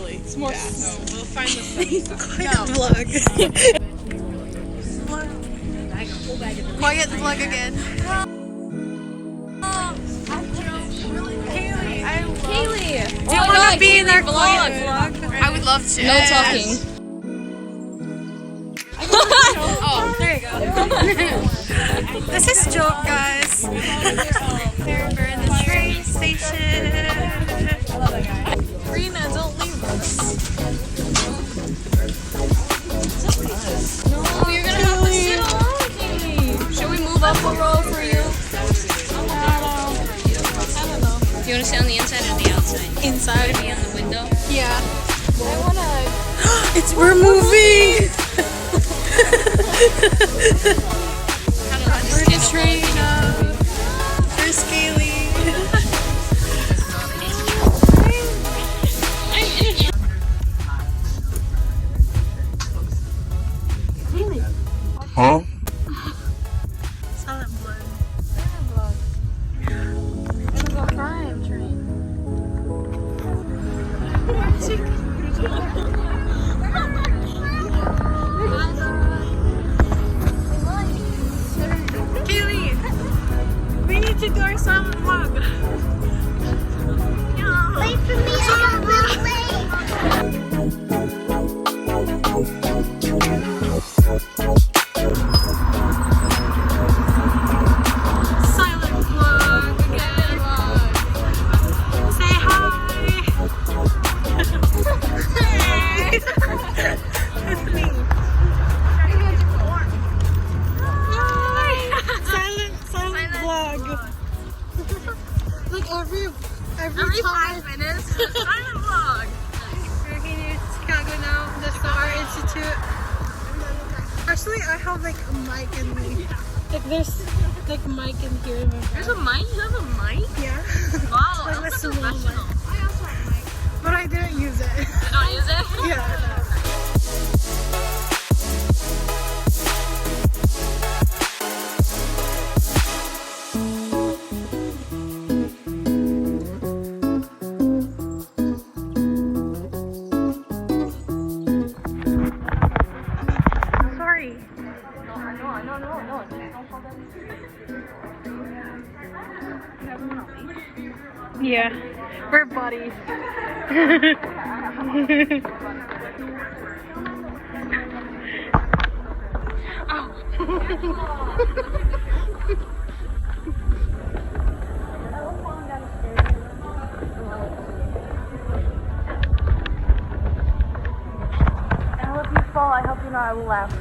really It's more fast. we'll find the funny stuff. Quiet vlog. Quiet vlog again. Kaylee! Do you want to be in our quiet vlog? I would love to. No talking. Oh, There you go. This is joke, guys. We're in the train station. Rena, don't leave us. No, you're gonna have to sit alone, Kaylee. Should we move up a row for you? I don't know. Do you want to sit on the inside or the outside? Inside. Be on the window? Yeah. I wanna. We're moving. We're in a train. There's Kaylee. Huh? Silent blood. Kaylee, we need to do our silent vlog. Wait for me, silent vlog again. Say hi. It's me. Silent vlog. Like every time. 5 minutes. Silent vlog. We're here in Chicago now, the Star Institute. Actually, I have like a mic in me. Like there's like a mic in here. There's a mic? You have a mic? Yeah. Wow, Like that's this so little professional. mic. But I didn't use it. You don't use it? Yeah. Sorry. Yeah, we're buddies. I hope you fall. I hope you're not left.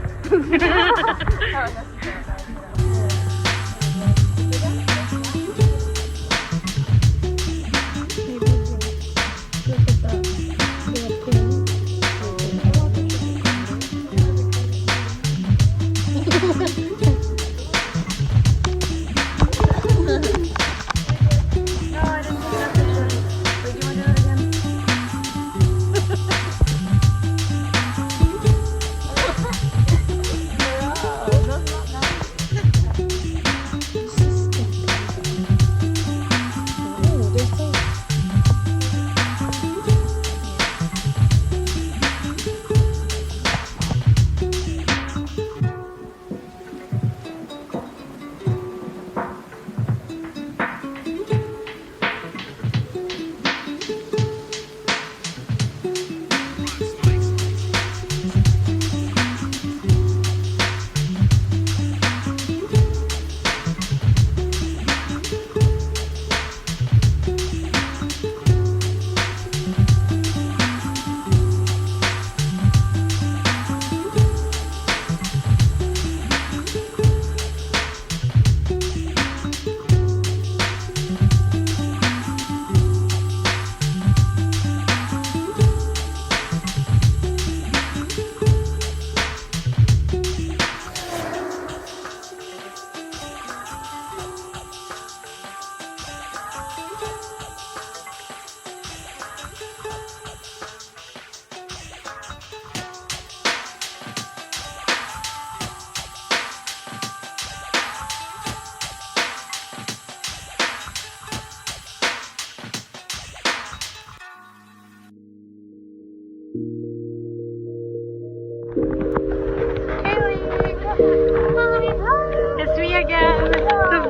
It's me again, the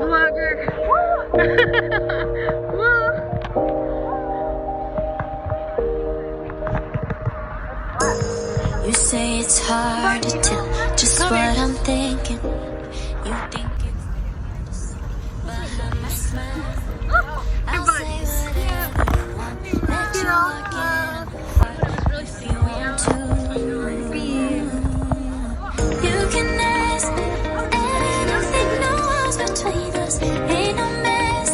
vlogger. You say it's hard to tell just what I'm thinking. You think it's hard to see behind my smile. I'll say whatever you want. Let you walk in my heart if you want to. You can ask me anything, no walls between us. Ain't no mess.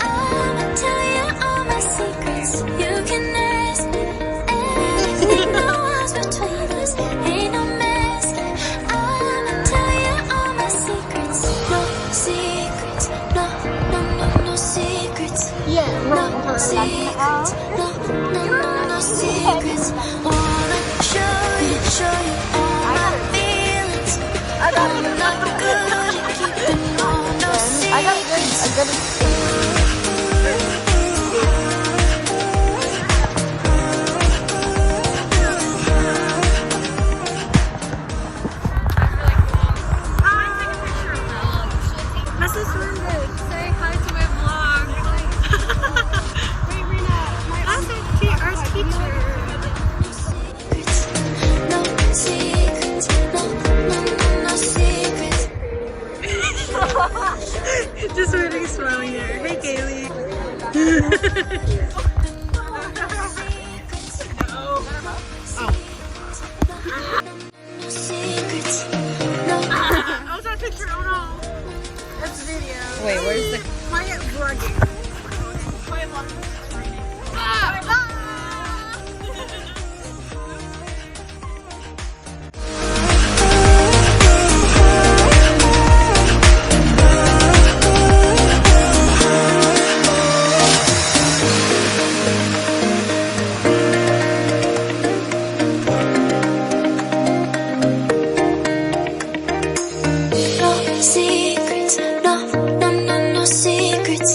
I'ma tell you all my secrets. You can ask me anything, no walls between us. Ain't no mess. I'ma tell you all my secrets. No secrets. No, no, no, no secrets. Yeah, No secrets. No, no, no, no secrets. Wanna show you all my feelings. I'm not good at keeping all no secrets. Mrs. Linda, say hi to my vlog. Wait, Rena, my art teacher. No secrets. No, no, no, no secrets. Just waiting, smiling there. Hey, Kaylee. No secrets. Oh, it's that picture. Oh no. That's video. Wait, where's the? Quiet vlogging. Quiet vlogging. No secrets. No, no, no, no secrets.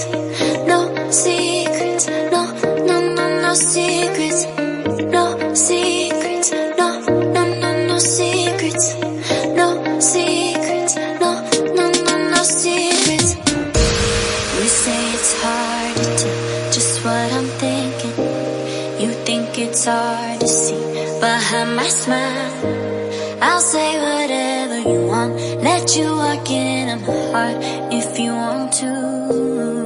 No secrets. No, no, no, no secrets. No secrets. No, no, no, no secrets. No secrets. No, no, no, no secrets. You say it's hard to tell just what I'm thinking. You think it's hard to see behind my smile. I'll say whatever you want. Let you walk in my heart if you want to.